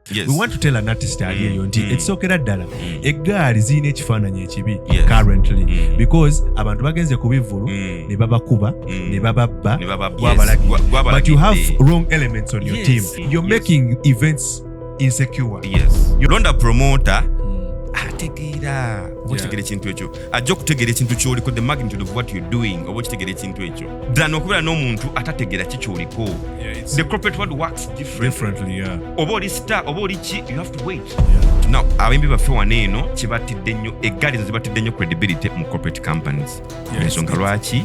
Yes. We want to tell an artist aliyeyo nti ekisokera ddala eggaali zirina ekifaananyi ekibi currently because abantu bagenze ku bivvulu ne babakuba ne bababba but you have wrong elements on your team. You're making events insecure. Londa promoter ategeera okitegera ekintu ekyo ajja okutegeera ekintu kyoliko the magnitude of what you're doing oba okitegera ekintu ekyo ddala okubeera n'omuntu atategeera ki kyoliko. The corporate world works differently. Oba oli star oba oli ki, you have to wait. Now abayimbi baffe wano eno kibatidde nnyo eggaali zibatidde nnyo credibility mu corporate companies. Ensonga lwaki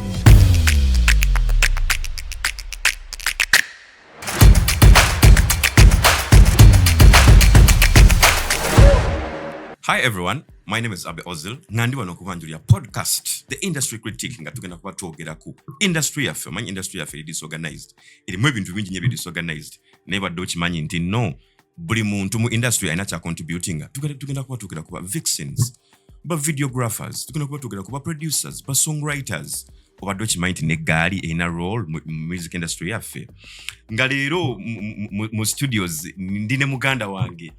Hi everyone, my name is Abe Ozil. Nandi wano kubanjulia podcast, The Industry Critique, nga tugenda kuba twogera ku industry yaffe. Manyi industry yaffe eri disorganized. Erimu ebintu bingi nnyo ebiri disorganized. Naye badde okimanyi nti no, buli muntu mu industry alina kya contributing. Tugenda kuba twogera kuba vixens, ba videographers, tugenda kuba twogera kuba producers, ba songwriters. Obadde okimanyi nti n'eggaali erina role mu music industry yaffe. Nga leero mu studios ndine muganda wange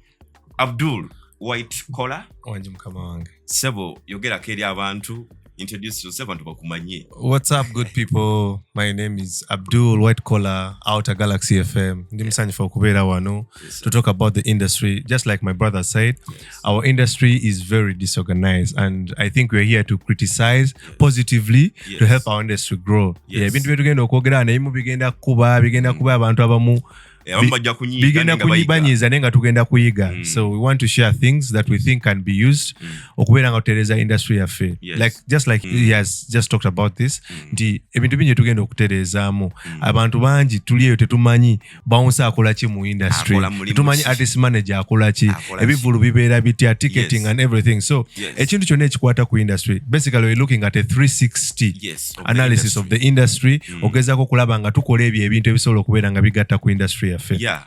Abdul White Collar wanje mukama wange sebo yogerako eri abantu, introduce yourself abantu bakumanye. What's up good people, my name is Abdul White Collar out at Galaxy FM. Ndi musanyifu okubeera wano to talk about the industry. Just like my brother said, our industry is very disorganized and I think we're here to criticize positively to help our industry grow. Ebintu byetugenda okwogera naye bigenda kuba abantu abamu bigenda kunyibanyiza nenga tugenda kuyiga. So we want to share things that we think can be used okubeera nga tutereza industry yaffe. Just like he has just talked about this, nti ebintu bingi tugenda okuterezaamu. Abantu bangi tuliyo tetumanyi bouncer akola ki mu industry, tetumanyi artist manager akola ki, ebivulu bibeera bitya, ticketing and everything. So ekintu kyonna ekikwata ku industry, basically we're looking at a 360 analysis of the industry, ogezaako okulaba nga tukola ebintu ebisobola okubeera nga bigatta ku industry.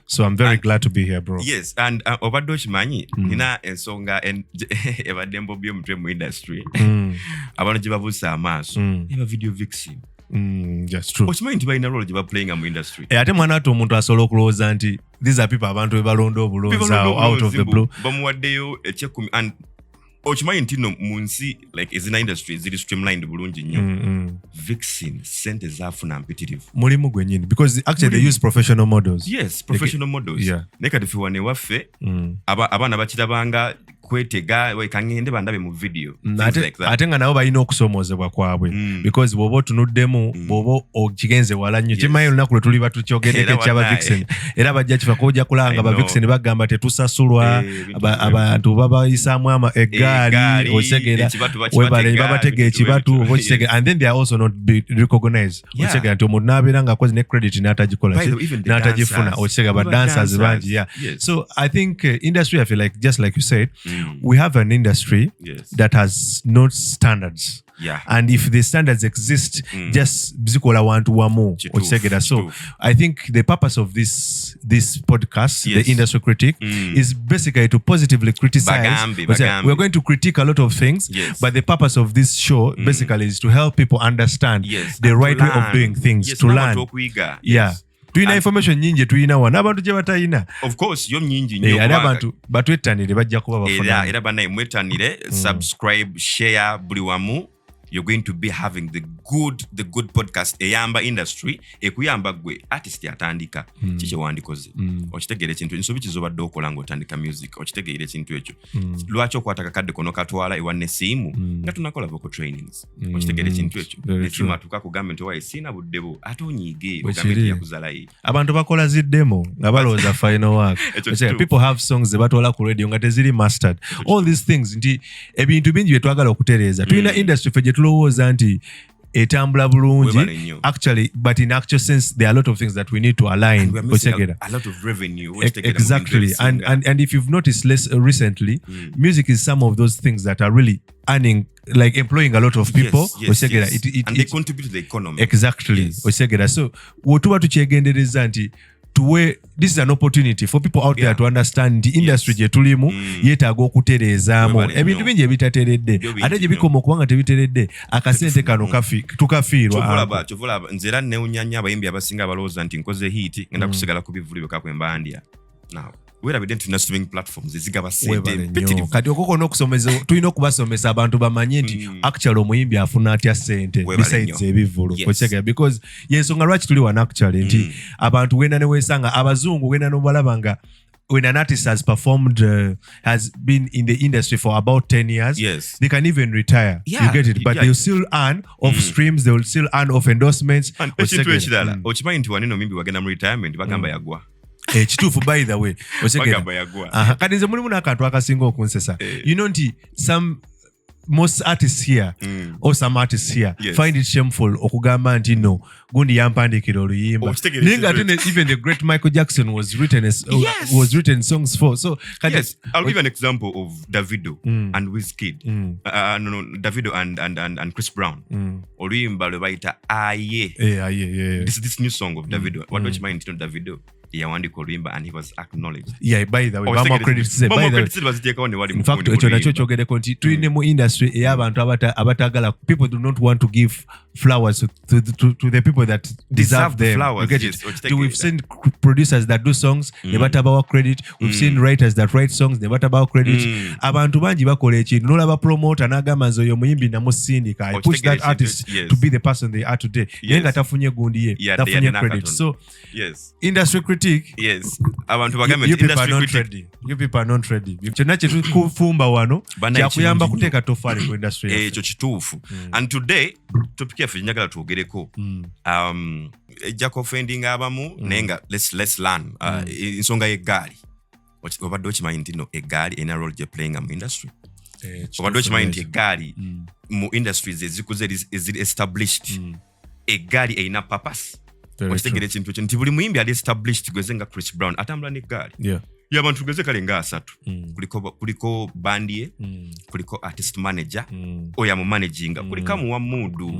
So I'm very glad to be here, bro. Yes, and obadde okimanyi nina ensonga ebadde mbobye omutwe mu industry abantu gye babuusa amaaso eba video vixen. Yes, true. Okimanyi nti balina role gye baplayinga mu industry. Ate mwana ate omuntu asobola okulowooza nti these are people abantu bebalonda obulonzi out of the blue bamuwaddeyo ekyekumi and okimanyi nti no mu nsi like ezina industry ziri streamlined bulungi nnyo. Vixen sente zaafuna mpitirivu mulimu gwennyini because actually they use professional models. Yes, professional models. Naye kati ffe wane waffe abaana bakirabanga kwetega kangende bandabe mu video ate nga nabo balina okusomoozebwa kwabwe because bw'oba otunuddemu bw'oba okigenze wala nnyo kimanyi olunaku lwe tuli batukyogedeko ekyaba vixen era bajja kifa kojja kulaba nga ba vixen bagamba tetusasulwa abantu babayisaamu eggaali okitegera webale babatega ekibatu oba okitegera and then they are also not recognized okitegera nti omuntu n'abeera nga akoze ne credit n'atagikola n'atagifuna okitegera ba dancers bangi. So I think industry I feel like just like you said we have an industry that has no standards. And if the standards exist, just zikola wantu wamu okitegera. So I think the purpose of this podcast, the industry critique, is basically to positively criticize. We're going to critique a lot of things, but the purpose of this show basically is to help people understand the right way of doing things, to learn. Tuyina information nyingi tuyina wana abantu gye batayina. Of course yo nyingi nnyo abantu batwettanire bajja kuba bafuna era banaye mwetanire subscribe share buli wamu. You're going to be having the good podcast eyamba industry ekuyamba gwe artist atandika kiki wandikoze okitegere ekintu nsobi kizobadde okola ngo otandika music okitegere ekintu ekyo lwaki okwataka kadde kono katwala ewanne simu nga tunakola vocal trainings okitegere ekintu ekyo esimu atuka kugamba nti wayi sina buddebo ate onyiige ogambe yakuzalayi abantu bakola ziddemo nga balowooza final work. People have songs ze batwala ku radio nga teziri mastered. All these things nti ebintu bingi bye twagala okutereeza tuyina industry ffe tulowooza nti etambula bulungi actually, but in actual sense there are a lot of things that we need to align. A lot of revenue. Exactly. And if you've noticed recently, music is some of those things that are really earning, like employing a lot of people. Yes. And they contribute to the economy. Exactly. So wotuba tukyegendereza nti this is an opportunity for people out there to understand the industry gye tulimu yeetaaga okutereezaamu ebintu bingi ebitateredde ate gye bikoma okubanga tebiteredde akasente kano tukafiirwa. Kyovulaba nze era newunya nnyo abayimbi abasinga abalowooza nti nkoze hit ngenda kusigala ku bivulu byokka kwe mbandya. Now werabidde nti tuna streaming platforms ezigaba sente kati okoko n'okusomeza tulina okubasomesa abantu bamanye nti actually omuyimbi afuna atya sente besides ebivulu okitegera because yensonga lwaki tuli wano actually nti abantu wenda ne weesanga abazungu wenda n'obalaba nga when an artist has performed, has been in the industry for about 10 years, they can even retire. You get it? But they'll still earn off streams, they will still earn off endorsements. And ochimanyi nti waneno mimbi wagenda mu retirement bagamba yagwa. Kituufu by the way. Kati nze mulimu n'akantu akasinga okunsesa. You know nti most artists here or some artists here find it shameful okugamba nti no gundi yampandikira oluyimba ninga even the great Michael Jackson was written songs for. So I'll give an example of Davido and Wizkid. Davido and Chris Brown. Oluyimba lwe bayita aye. This new song of Davido. What do you mind to Davido? Yawandika oluyimba and he was acknowledged. By the way bama credits in fact ekyo nakyo kyogereko nti tulina mu industry ey'abantu abatagala people do not want to give flowers to the people that deserve them. Flowers, we've seen producers that do songs ne batabawa credit. We've seen writers that write songs ne batabawa credit. Abantu bangi bakola ekintu n'olaba promoter n'agamba nti oyo muyimbi namusindika. I push that artist to be the person they are today. Naye nga tafunye gundi ye tafunye credit. So industry critique, abantu bagambe you people are not ready. Kyonna kye tukufumba wano kyakuyamba kuteeka tofaali ku industry ekyo kituufu. And today topic yaffe njagala twogereko ejja kofendinga abamu naye nga let's learn ensonga y'eggaali. Obadde okimanyi nti no eggaali erina role gye playing mu industry. Obadde okimanyi nti eggaali mu industries ezikuze eziri established eggaali erina purpose. Okitegera ekintu ekyo nti buli muyimbi ali established gweze nga Chris Brown atambula n'eggaali. Y'abantu tugeze kale nga asatu. Kuliko bandie, kuliko artist manager, oya mu managinga, kuliko muwa mudu.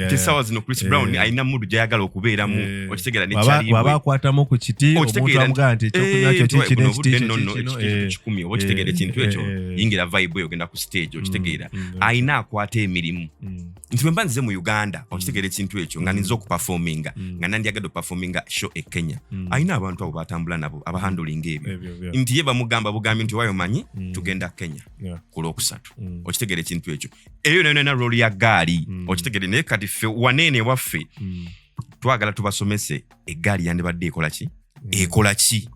Tisawa zino Chris Brown alina mudu gyayagala okubeeramu. Okitegera ne kyali. Baba akwatamu ku kiti omuntu amugaa nti ekyokunywa kyo kikumi. Okitegera ekintu ekyo yingira vibe eyo ogenda ku stage. Okitegera alina akwata emirimu. Nti bwe mbanzize mu Uganda okitegera ekintu ekyo nga ninza okuperforminga nga nandyagadde okuperforminga show e Kenya. Alina abantu abo batambula nabo abahandling ebyo. Nti ye bamugamba bugambi nti wayo manyi tugenda Kenya ku Lwokusatu. Okitegera ekintu ekyo eyo nena role ya gaali. Okitegere naye kati ffe wanene waffe twagala tubasomese eggaali yandibadde ekola ki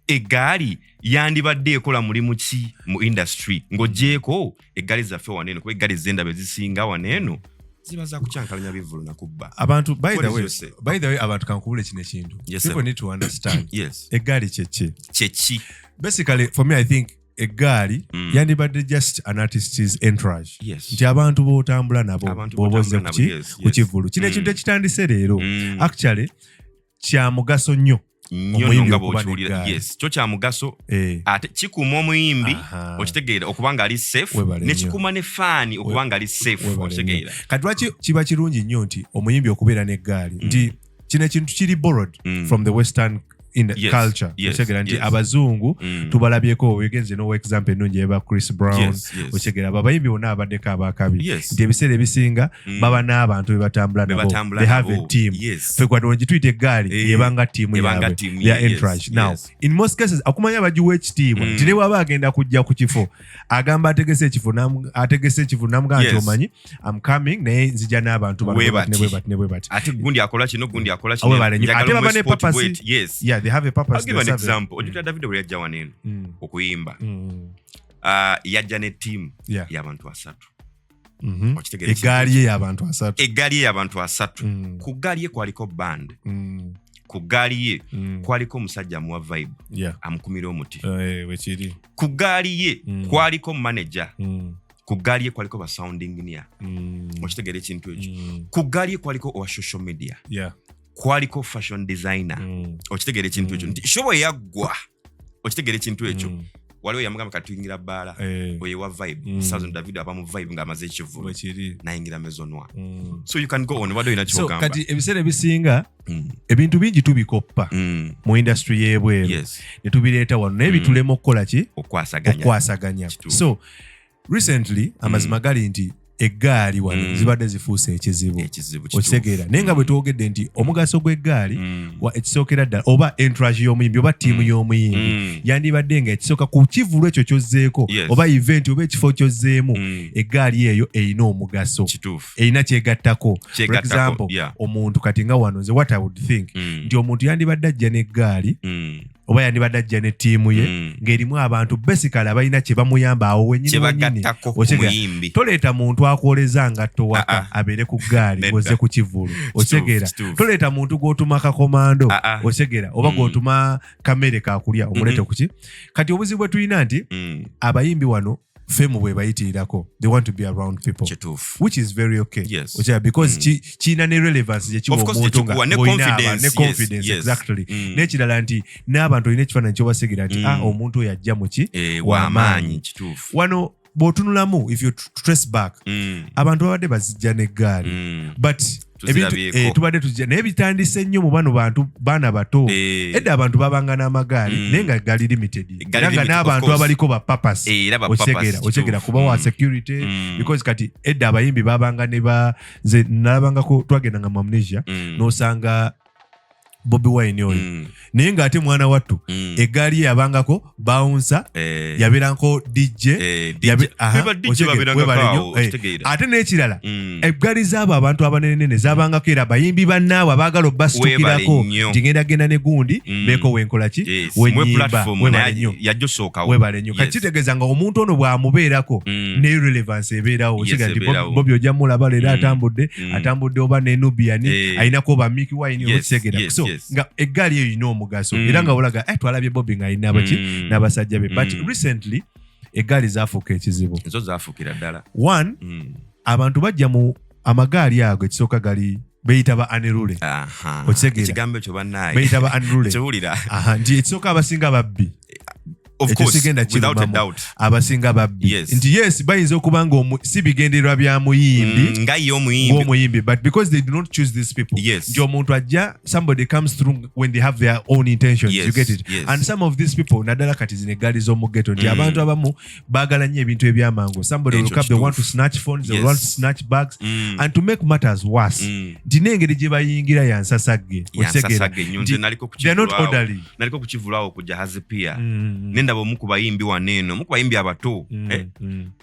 eggaali yandibadde ekola mulimu ki mu industry ng'ogyeko eggaali zaffe wanene kuba eggaali z'endaba ezisinga waneeno ziba za kucyankalanya bivulu nakubba abantu. By the way abantu kankubula kino ekintu people need to understand eggaali kyeki basically for me I think eggaali yandibadde just an artist's entourage nti abantu b'otambula nabo b'oboze ku kivulu. Kino ekintu ekitandise leero actually kya mugaso nnyo omuyimbi okuba n'eggaali. Kyo kya mugaso ate kikuuma omuyimbi okitegeera okuba nga ali safe ne kikuuma ne faani okuba nga ali safe okitegeera. Kati lwaki kiba kirungi nnyo nti omuyimbi okubeera n'eggaali nti kino ekintu kiri borrowed from the western culture. Okitegera nti abazungu tubalabyeko wegenze no example ennungi eba Chris Brown. Okitegera abayimbi bonna abaddeko abakabi nti ebiseera ebisinga baba n'abantu be batambula nabo. They have a team. Ffe kwadde gituyita eggaali yebanga tiimu yaabwe ya entourage. Now in most cases akumanya bagiwa ekitiibwa nti ne bw'aba agenda kujja ku kifo agamba ategese ekifo namugaa nti omanyi I'm coming naye nzija n'abantu ne bwe bati ate gundi akola kino ate baba ne purpose. They have a purpose. I'll give an example. Ojukira Davido bwe yajja waneno okuyimba yajja ne team y'abantu asatu. Eggaali ye y'abantu asatu. Ku ggaali ye kwaliko band. Ku ggaali ye kwaliko omusajja amuwa vibe amukumira omuti. Ku ggaali ye kwaliko manager. Ku ggaali ye kwaliko ba sound engineer. Okitegera ekintu ekyo. Ku ggaali ye kwaliko owa social media. Kwaliko fashion designer. Okitegera ekintu ekyo nti shobo yaggwa. Okitegera ekintu ekyo waliwo yamugamba katuyingira bbaala oye wa vibe Southern Davido abamu vibe ng'amaze ekivulu nayingira maison noire. So you can go on wadde olina kyogamba. So kati ebiseera ebisinga ebintu bingi tubikoppa mu industry y'ebweru ne tubireeta wano naye bitulema okukola ki okwasaganya. So recently amazima gali nti eggaali wano zibadde zifuuse ekizibu okitegeera naye nga bwe twogedde nti omugaso gw'eggaali ekisookera ddala oba entourage y'omuyimbi oba ttiimu y'omuyimbi yandibadde nga ekisooka ku kivulu ekyo kyozzeeko oba event oba ekifo kyozzeemu eggaali eyo erina omugaso erina kyegattako for example omuntu kati nga wano nze what I would think nti omuntu yandibadde ajja n'eggaali oba yandibadde ajja ne ttiimu ye ng'erimu abantu basically abalina kye bamuyamba awo wenyini toleeta muntu akwoleza ngatto waka abeere ku ggaali ng'ozze ku kivulu otegeera toleeta muntu gw'otuma kakomando otegeera oba gw'otuma kamere kakulya omuleete kuki kati obuzibu bwe tulina nti abayimbi wano fame bwe bayitirirako they want to be around people which is very okay because kiina ne relevance gye kiwa omuntu nga ne confidence exactly n'ekirala nti n'abantu olina ekifaananyi ky'obasigira nti omuntu oyo ajja mu ki w'amaanyi wano bw'otunulamu if you trace back abantu babadde bazijja n'eggaali but tubadde tujja naye bitandise nnyo mu bano bantu baana bato edda abantu babanga n'amagaali naye nga gali limited era nga n'abantu abaliko ba purpose okitegeera kuba wa security because kati edda abayimbi babanga nze nalabangako twagendanga mu amnesia n'osanga Bobi Wine oyo naye ng'ate mwana wattu eggaali ye yabangako bouncer yabeerako DJ ate n'ekirala eggaali z'abo abantu abanenene zabangako era abayimbi bannaabwe abaagala obbasitukirako nti ngenda ne gundi beeko wenkola ki wenyimba webale nnyo kati kitegeeza nga omuntu ono bw'amubeerako ne relevance ebeerawo nti Bobi ojja mulaba leero atambudde oba ne Nubian alinako ba Mickey Wine okitegeera so nga eggaali eyo ina omugaso era nga olaga twalabye Bobi nga alina abaki n'abasajja be but recently eggaali zaafuuka ekizibu ezo zaafuukira ddala one abantu bajja mu amagaali ago ekisooka gali beyita ba unruly okitegeera ekigambo ekyo bannaye beyita ba unruly kiwulira nti ekisooka abasinga babbi of course without a doubt abasinga babbi nti yes bayinza okuba nga si bigendererwa bya muyimbi ng'omuyimbi but because they do not choose these people nti omuntu ajja somebody comes through when they have their own intentions you get it and some of these people naddala kati zino eggaali z'omugeto nti abantu abamu baagala nnyo ebintu ebyamangu somebody will come they want to snatch phones they want to snatch bags and to make matters worse nti n'engeri gye bayingira yansasagge they are not orderly naliko kukivulaawo ku jahazi pia ndaba omu ku bayimbi waneeno mu ku bayimbi abato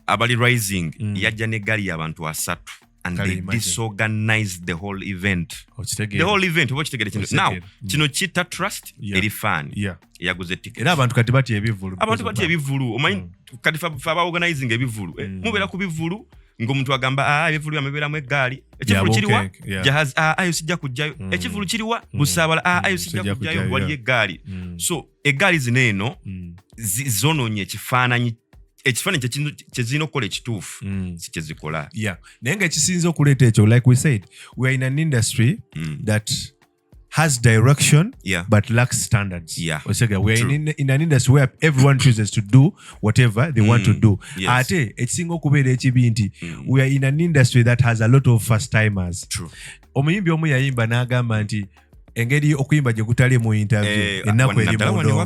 abali rising yajja n'eggaali y'abantu 3 and they disorganized the whole event oba kitegere kino now kino kita trust eri fan yaguze ticket era abantu kati batya ebivulu omanyi kati fa organizing ebivulu mubeera ku bivulu ng'omuntu agamba ebivulu amebeeramu eggaali ekivulu kiriwa jahazi ayo sijja kujjayo ekivulu kiriwa busaabala ayo sijja kujjayo waliyo eggaali so eggaali zino eno zonoonye ekifaananyi kyezirina okukola ekituufu si kyezikola naye ng'ekisinza okuleeta ekyo like we said we are in an industry that has direction but lacks standards. We're in an industry where everyone chooses to do whatever they want to do. Ate ekisinga okubeera ekibi nti we are in an industry that has a lot of first timers. Omuyimbi omu yayimba n'agamba nti engeri okuyimba gye kutali mu interview ennaku eri mu ndongo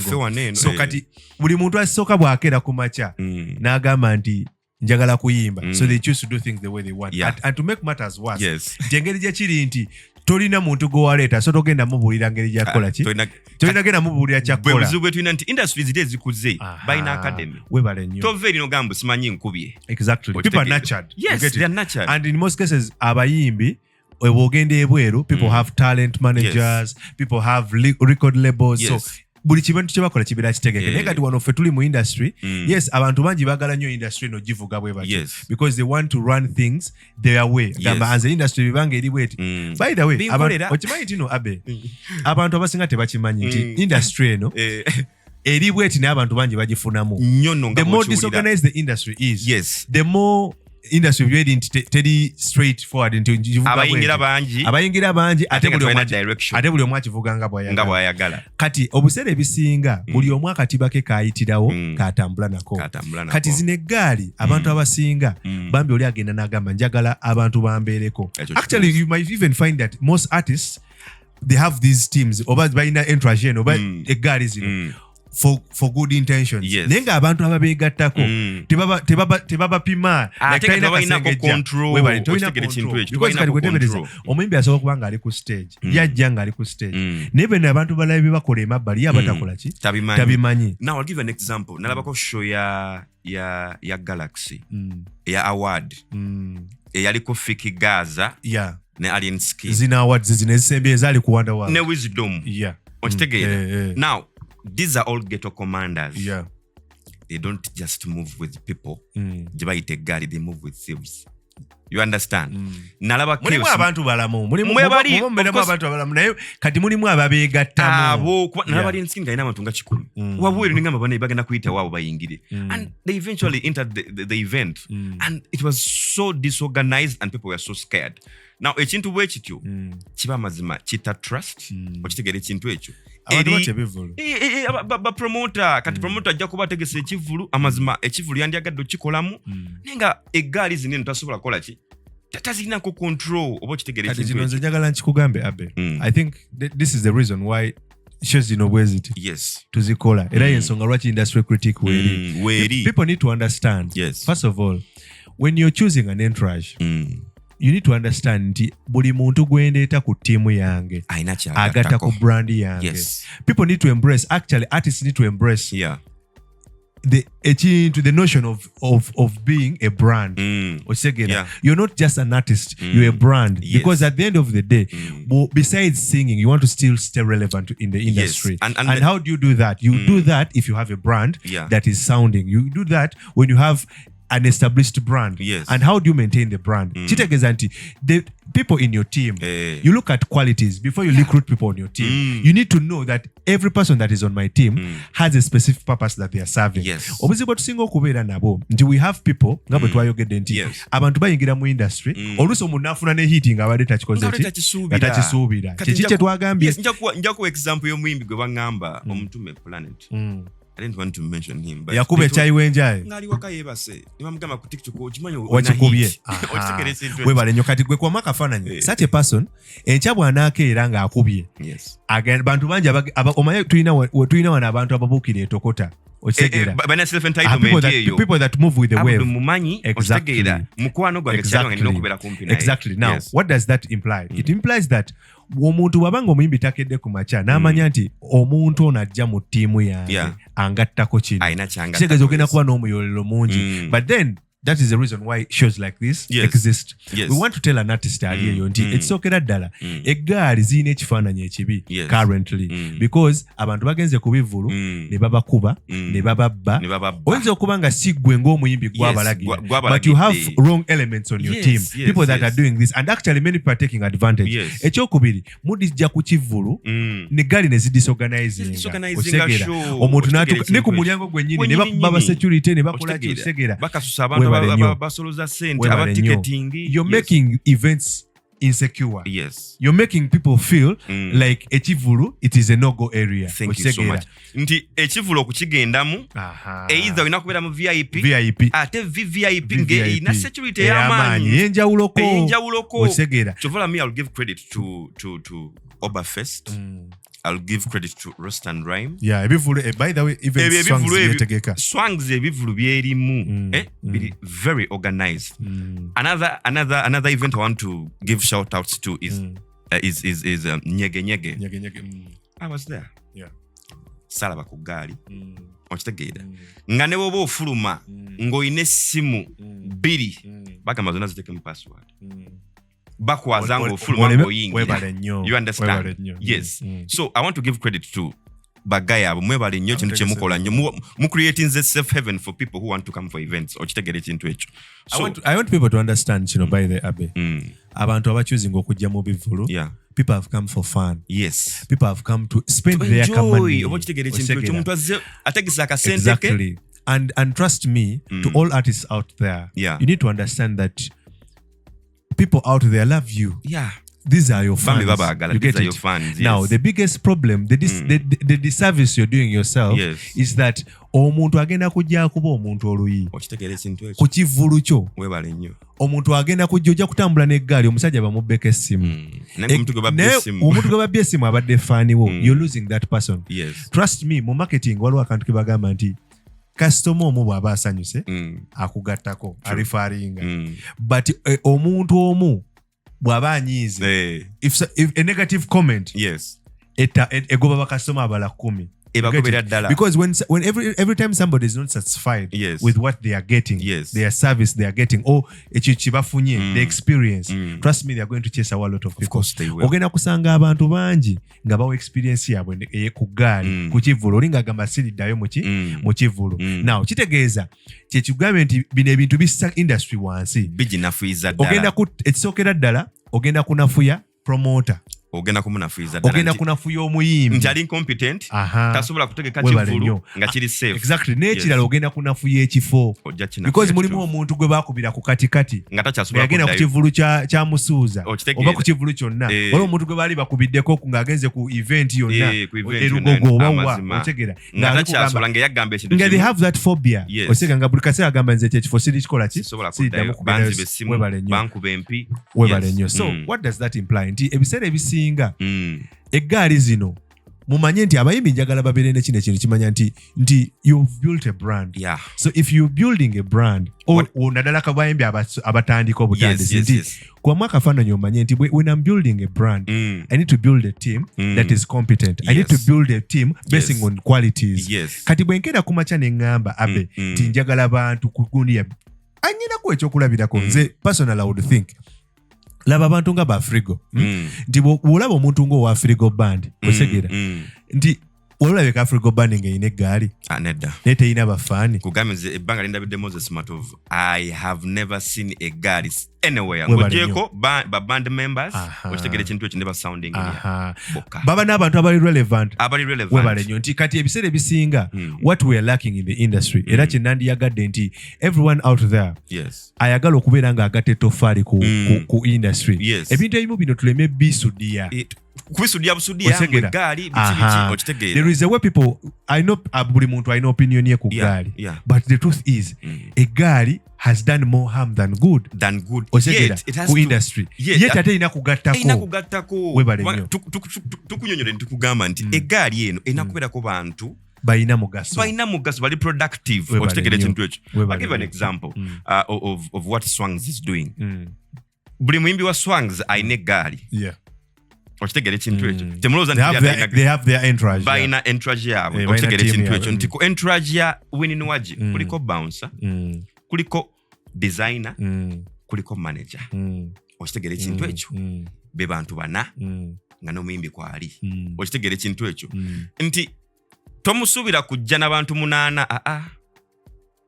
so kati buli muntu asooka bw'akeera ku makya n'agamba nti njagala kuyimba so they choose to do things the way they want and to make matters worse nti engeri gye kiri nti tolina muntu gwewaleeta so togenda mubuulira ngeri gyakola ki tolina genda mubuulira kyakola bwebuzibu bwe tulina nti industry ziri ezikuze balina academy webale nnyo tova erino gamba simanyi nkubye exactly people are nurtured they are nurtured and in most cases abayimbi bwogenda ebweru people have talent managers people have record labels so buli kintu kye bakola kibeera kitegeke naye kati wano ffe tuli mu industry yes abantu bangi baagala nnyo industry eno givuga bwe batyo because they want to run things their way gamba anze industry bibanga eri bweti by the way okimanyi tino abe abantu abasinga tebakimanyi nti industry eno eri bweti naye abantu bangi bagifunamu the more disorganized the industry is the more industry byedi nti teri straight forward nti abayingira bangi ate buli omu akivuga nga bw'ayagala kati obuseera ebisinga buli omu akatiba ke kaayitirawo katambula nako kati zino eggaali abantu abasinga bambi oli agenda n'agamba njagala abantu bambeereko actually you might even find that most artists they have these teams oba balina entourage oba eggaali zino for good intentions. Yes. Naye ng'abantu ababeegattako tebabapima omuyimbi asobola kuba ng'ali ku stage yajja ng'ali ku stage naye beno abantu balala bye bakola emabbali ye abatakola ki tabimanyi. Now I'll give an example. Nalabako show ya Galaxy ya award eyaliko Fiki Gaza ne Alien Skin zina awards zino ezisembe ezaali ku Wonder ne Wisdom okitegeera. Now these are all ghetto commanders. They don't just move with people gye bayita Egali, they move with thieves. You understand? Nalaba mulimu abantu balamu mulimu abantu balamu naye kati mulimu ababeegattamu nalaba Alien Skin galina abantu nga 10 wabweru ningamba bana bagenda kuyita waabo bayingire and they eventually entered the event and it was so disorganized and people were so scared. Now ekintu bwe kityo kiba mazima kita trust okitegeera ekintu ekyo bapromota kati promota ajja kuba ategese ekivulu amazima ekivulu yandyagadde okikolamu naye nga Egali zinene tasobola kukola ki tazirinako control oba okitegeera ekintu ekyo. Nze njagala nkikugambe Abe, I think this is the reason why shows zino bweziti tuzikola era yensonga lwaki industry critic weeri. People need to understand, first of all, when you're choosing an entourage, you need to understand nti buli muntu gwendeeta ku tiimu yange agatta ku brand yange. People need to embrace, actually artists need to embrace the notion of being a brand. You're not just an artist, you're a brand. Because at the end of the day, besides singing, you want to still stay relevant in the industry. And how do you do that? You do that if you have a brand that is sounding. You do that when you have an established brand. And how do you maintain the brand? Kitegeeza nti the people in your team, you look at qualities before you recruit people on your team. You need to know that every person that is on my team has a specific purpose that they are serving. Obuzibu bwe tusinga okubeera nabo nti we have people nga bwe twayogedde nti abantu bayingira mu industry oluusi omuntu n'afuna ne hiti ng'abadde takikoze ki takisuubira kyeki kye twagambye. Njja kuwa example y'omuyimbi gwe baŋŋamba Omutume Planet. I didn't want to mention him, but yakuba ekyayi wenjaye ngali waka yebase nimamugamba ku TikTok okimanyi wakikubye webale nnyo kati gwe kwama kafaananyi such a person enkya bw'anaakeera ng'akubye abantu bangi omaye tulina wano abantu ababuukira etokota okitegeera people that move with the wave. Exactly. Now what does that imply? It implies that omuntu wabanga omuyimbi takedde ku makya n'amanya nti omuntu ono ajja mu ttiimu yange angattako kino kitegeeza ogenda kuba n'omuyolero mungi. But then that is the reason why shows like this exist. We want to tell an artist aliyeyo nti ekisookera ddala Egali zirina ekifaananyi ekibi currently because abantu bagenze ku bivulu ne babakuba ne bababba. Oyinza okuba nga si ggwe ng'omuyimbi gw'abalagira, but you have wrong elements on your team, people that are doing this and actually many people are taking advantage. Ekyokubiri mudijja ku kivulu ne Egali ne zidisorganizinga osegeera omuntu ne ku mulyango gwennyini ne baba security ne bakola ki osegeera basoloza sente aba ticketing. You're making events insecure. You're making people feel like ekivulu it is a no-go area. Thank you so much. Nti ekivulu okukigendamu either olina kubeera mu VIP ate VVIP nge ina security y'amaanyi enjawuloko osegeera. Chovola me, I'll give credit to Oberfest. I'll give credit to Rust and Rhyme. By the way, even swangs ebivulu byerimu very organized. Another event I want to give shout outs to is Nyege Nyege. I was there. Salaba ku Gali. Okitegeera nga ne bwoba ofuluma ng'olina essimu 2 bagamba zonna zitekemu password. Bakwaza ng'ofuluma ng'oyingira. You understand? Yes. So I want to give credit to bagaya abo mwebale nnyo kintu kye mukola nnyo mu creating the safe haven for people who want to come for events okitegeera ekintu ekyo. I want people to understand kino by the Abe. Abantu abachoosing okujja mu bivulu. People have come for fun. People have come to spend their money. Okitegeera ekintu ekyo omuntu azze ategesa akasente ke. Exactly. And trust me, to all artists out there, you need to understand that people out there love you. these are your Bambi fans. babagala, You these get are it? your fans, Now, yes. the biggest problem, the disservice you're doing yourself Yes. is that omuntu agenda kujja kuba omuntu oluyi. Okitegeera ekintu ekyo. Ku kivulu kyo. Weebale nnyo. Omuntu agenda kujja ojja kutambula n'eggaali omusajja bamubbeko essimu. Omuntu gwe babbye essimu abadde faaniwo. You're losing that person. Yes. Trust me, mu marketing waliwo akantu ke bagamba nti kasitoma omu bw'aba asanyuse akugattako alifaringa. But omuntu omu bw'aba anyiize if a negative comment egoba bakasitoma abala 10. Because when every time somebody is not satisfied with what they are getting, their service they are getting, or the experience, trust me, they are going to chase a lot of people. Of course they will. Ogenda kusanga abantu bangi nga bawo experience yabwe ku ggaali ku kivulu olinga gamba siriddayo mu kivulu. Now kitegeeza kyekigambye nti bino ebintu bissa industry wansi bijinafuiza ddala. Ekisookera ddala ogenda kunafuya promoter. Ogenda kumunafuiza ddala. Ogenda kunafuya omuyimbi. Nti ali incompetent. Tasobola kutegeka kivulu nga kiri safe. Exactly. N'ekirala ogenda kunafuya ekifo. Because mulimu omuntu gwe baakubira ku katikati. Nga takyasobola yagenda ku kivulu kya musuuza. Oba ku kivulu kyonna. Waliwo omuntu gwe baali bakubiddeko ng'agenze ku event yonna. Erugogo oba wa. Otegera. Nga takyasobola nga yagamba ekintu kimu. They have that phobia. Osega nga buli kaseera agamba nze ekifo sirikikola ki? Siddamu banziba essimu. Bankuba empi. Webale nnyo. So what does that imply? Nti ebiseera ebisinga eggaali zino mumanye nti abayimbi njagala babeere ne kino ekintu kimanya nti you've built a brand. So if you're building a brand naddala kabayimbi abatandika obutandisi nti kwa mwaka faananyi omanye nti when I'm building a brand I need to build a team that is competent. I need to build a team basing on qualities. Kati bwenkera kumakya ne ngamba abe nti njagala bantu kugundi anyinako ekyokulabirako nze personal I would think laba abantu nga bafrigo nti bw'olaba omuntu ng'owa frigo band osegera nti olabeka afrigo band ng'eyina eggaali nedda naye teyina bafaani kugambe nze ebbanga lindabidde Moses Matov I have never seen a gaali anywhere ng'ogyeko ba band members okitegera ekintu ekyo ne ba sounding bokka baba n'abantu abali relevant webale nnyo nti kati ebiseera ebisinga what we are lacking in the industry era kye nandiyagadde nti everyone out there ayagala okubeera ng'agatta ettoffaali ku industry ebintu ebimu bino tuleme bisudiya kubisudia busudia mu gaali biki okitegeera. There is a way people I know buli muntu alina opinion ye ku gaali but the truth is a gaali has done more harm than good yet ku industry yet ate ina kugattako webale nnyo tukunyonyole ntukugamba nti egaali eno enakubeerako bantu balina mugaso bali productive okitegeera ekintu ekyo. I'll give an example of what Swangs is doing. Buli muyimbi wa Swangs alina egaali okitegera ekintu ekyo they have their entourage balina entourage yaabwe okitegera ekintu ekyo nti ku entourage ya wininiwaji kuliko bouncer kuliko designer kuliko manager okitegera ekintu ekyo be bantu bana nga n'omuyimbi kwali okitegera ekintu ekyo nti tomusuubira kujja n'abantu 8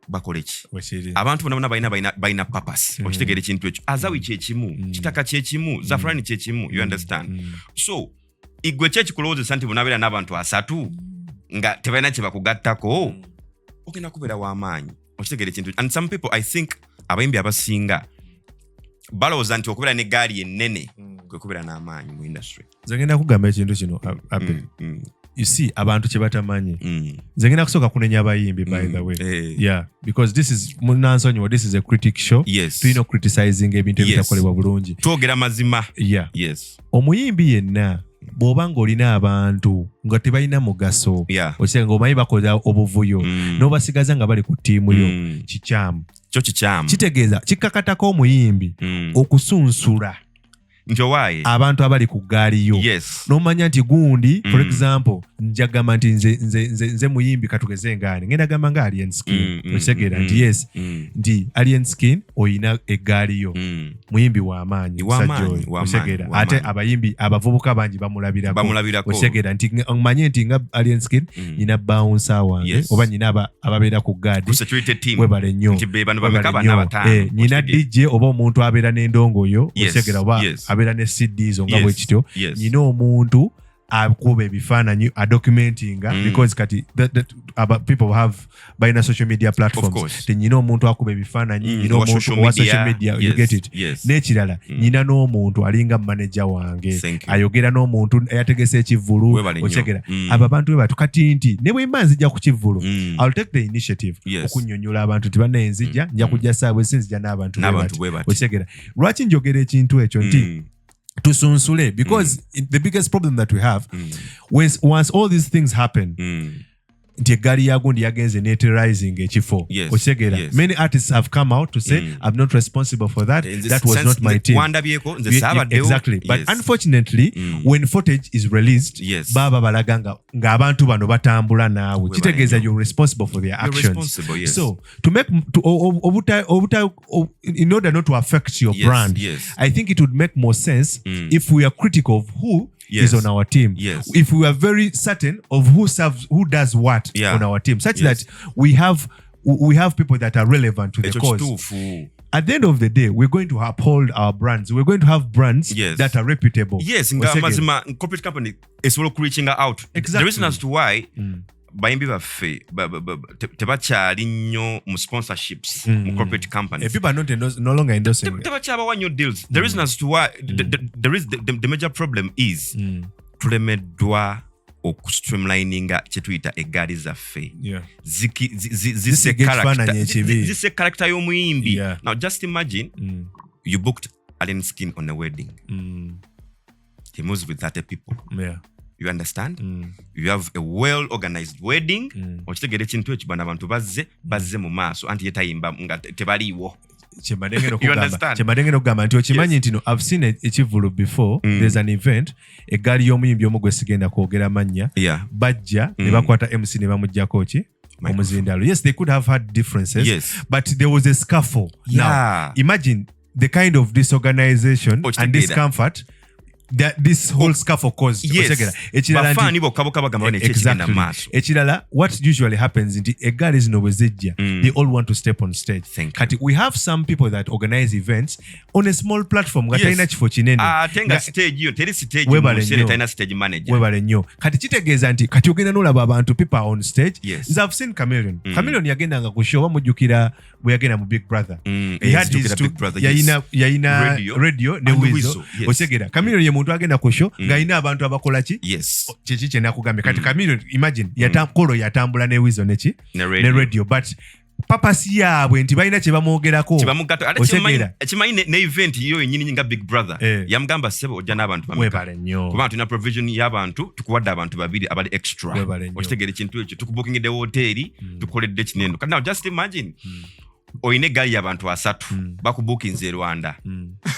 bakole ki abantu bonna balina purpose okitegeera ekintu ekyo azawi kyekimu kitaka kyekimu zafrani kyekimu you understand so igwe kyekikulowozesa nti bunabeera n'abantu 3 nga tebalina kye bakugattako ogenda kubeera w'amaanyi okitegeera ekintu and some people I think abayimbi abasinga balowooza nti okubeera n'eggaali ennene kwe kubeera n'amaanyi mu industry. Nze ngenda kugamba ekintu kino abe you see abantu kye batamanyi nze ngenda kusooka kunenya abayimbi by the way because this is munansonyiwa this is a critic show tulina criticizing ebintu ebitakolebwa bulungi twogera mazima omuyimbi yenna bw'oba ng'olina abantu nga tebalina mugaso osanga ng'omanyi bakola obuvuyo n'obasigaza nga bali ku ttiimu yo kikyamu kitegeeza kikkakatako omuyimbi okusunsula abantu abali ku ggaali yo n'omanya nti gundi for example njagamba nti nze muyimbi katugeze ngaani ngenda gamba nga Alien Skin okitegeera nti yes nti Alien Skin oyina eggaali yo muyimbi w'amaanyi okitegeera ate abayimbi abavubuka bangi bamulabirako okitegeera nti omanye nti nga Alien Skin nyina bouncer wange oba nyina ababeera ku gaadi webale nnyo nyina DJ oba omuntu abeera n'endongoyo okitegeera oba abeera ne CDs nga bwe kityo nyina omuntu akuba ebifaananyi adocumentinga because kati people have balina social media platforms tenyina omuntu akuba ebifaananyi nyina omuntu owa social media you get it n'ekirala nyina n'omuntu alinga manager wange ayogera n'omuntu eyategese ekivvulu okyegera abo abantu bwe batu kati nti ne bwe mba nzija ku kivvulu I'll take the initiative okunnyonnyola abantu nti bannaye nzija nja kujja saabwe sinzija n'abantu bwe bati okyegera lwaki njogera ekintu ekyo nti tusunsule because the biggest problem that we have once all these things happen nti egaali yagundi yagenze neterizing ekifo okyegera many artists have come out to say I'm not responsible for that that was not my team exactly but unfortunately when footage is released baba balaga ng'abantu bano batambula naawe kitegeeza you're responsible for their actions so to make in order not to affect your brand I think it would make more sense if we are critical of who is on our team. If we are very certain of who does what on our team, such that we have people that are relevant to the cause. At the end of the day, we're going to uphold our brands. We're going to have brands that are reputable. Yes, corporate company is all reaching out. Exactly. The reason as to why bayimbi baffe tebakyali nnyo mu sponsorships mu corporate companies. People are no longer endorsing. Tebakyabawa nnyo deals. The reason as to why the major problem is tulemeddwa okustreamlininga kyetuyita egaali zaffe zise character y'omuyimbi. Now just imagine you booked Allen Skin on a wedding. He moves with 30 people. You understand? You have a well-organized wedding. Okitegera ekintu ekyo bana abantu bazze mu maaso anti yetayimba nga tebaliiwo. Kyembadengera okugamba nti okimanyi nti no I've seen ekivvulu before. There's an event egaali y'omuyimbi omu gwe sigenda kwogera mannya bajja ne bakwata MC ne bamuggyako ki omuzindalo. Yes, they could have had differences but there was a scuffle. Now imagine the kind of disorganization and discomfort that this whole scuffle caused. Ekirala what usually happens nti egaali zino bwe zijja they all want to step on stage. Kati we have some people that organize events on a small platform nga talina kifo kinene webale nnyo kati kitegeeza nti kati ogenda n'olaba abantu people on stage. Nze I've seen Chameleon yagendanga ku show bamujjukira bwe yagenda mu Big Brother yayina radio ne Wizo okyegera Chameleon muntu agenda ku show ng'ayina abantu abakola ki kiki kye nakugambye kati Chameleon imagine yatambula ne Wizo ne radio but papasi yaabwe nti balina kye bamwogerako ekimanyi ne event yo yennyini nga Big Brother yamugamba ssebo ojja n'abantu kubanga tulina provision y'abantu tukuwadde abantu babiri abali extra okitegera ekintu ekyo tukubukingidde woteeri tukoledde kinendo kati now just imagine oyina egaali y'abantu 3 bakubukinze Rwanda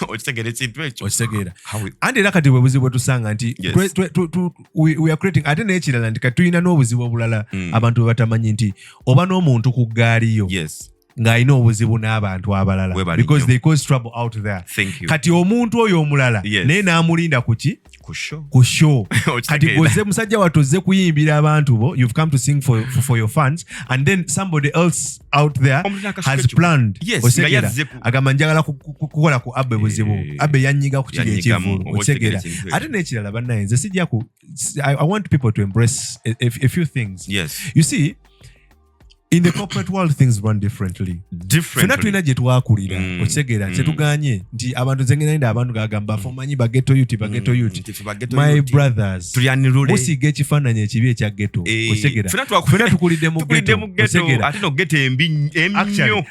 okitegera ekintu ekyo okitegeera andi era kati bwe buzibu bwe tusanga nti we are creating ate n'ekirala nti kati tulina n'obuzibu obulala abantu bwe batamanyi nti oba n'omuntu ku gaali yo ng'alina obuzibu n'abantu abalala because they cause trouble out there. Kati omuntu oyo omulala naye n'amulinda ku show kati gozze musajja watozze kuyimbira abantu bo you've come to sing for your fans and then somebody else out there has planned otegera agamba njagala kukola ku Abbe buzibu Abbe yanyiga ku kiri ekivulu otegera ate n'ekirala bannaye nze sijja ku I want people to embrace a few things. You see in the corporate world things run differently. Fena tulina gye twakulira okitegeera kyetuganye nti abantu zengenayinda abantu gagamba fomanyi bageto youth my brothers musiga ekifaananyi ekibi ekya geto okitegeera fena tukulidde mu geto ate no geto embi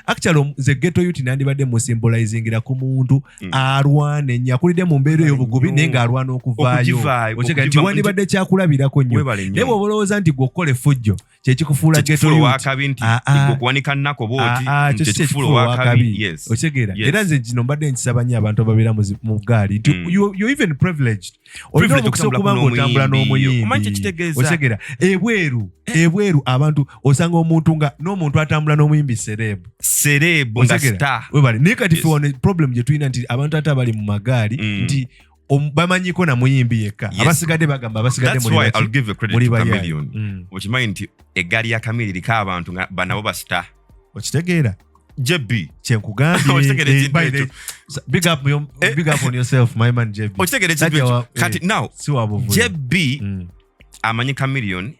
actually ze geto youth nandibadde musymbolizingira ku muntu arwana ennyo akulidde mu mbeera ey'obugubi naye ng'arwana okuvaayo okitegeera nti wandibadde kyakulabirako nnyo naye bw'oba olowooza nti gw'okola effujjo kyekikufuula geto youth okuwanika nnako bw'oti wakabi okitegera era nze kino mbadde nkisaba nnyo abantu ababeera mu gaali nti you're even privileged olina omukisa okuba ng'otambula n'omuyimbi okitegera ebweru abantu osanga omuntu nga n'omuntu atambula n'omuyimbi serebu nga star naye kati fe wano problem gye tulina nti abantu ate abali mu magaali nti bamanyiko na muyimbi yekka abasigadde bagamba abasigadde muri Chameleon okimanyi nti egaali ya Chameleon eriko abantu banabo ba star okitegeera JB kyenkugambye big up on yourself my man JB okitegere kintu kati now si wabuvu JB amanyi Chameleon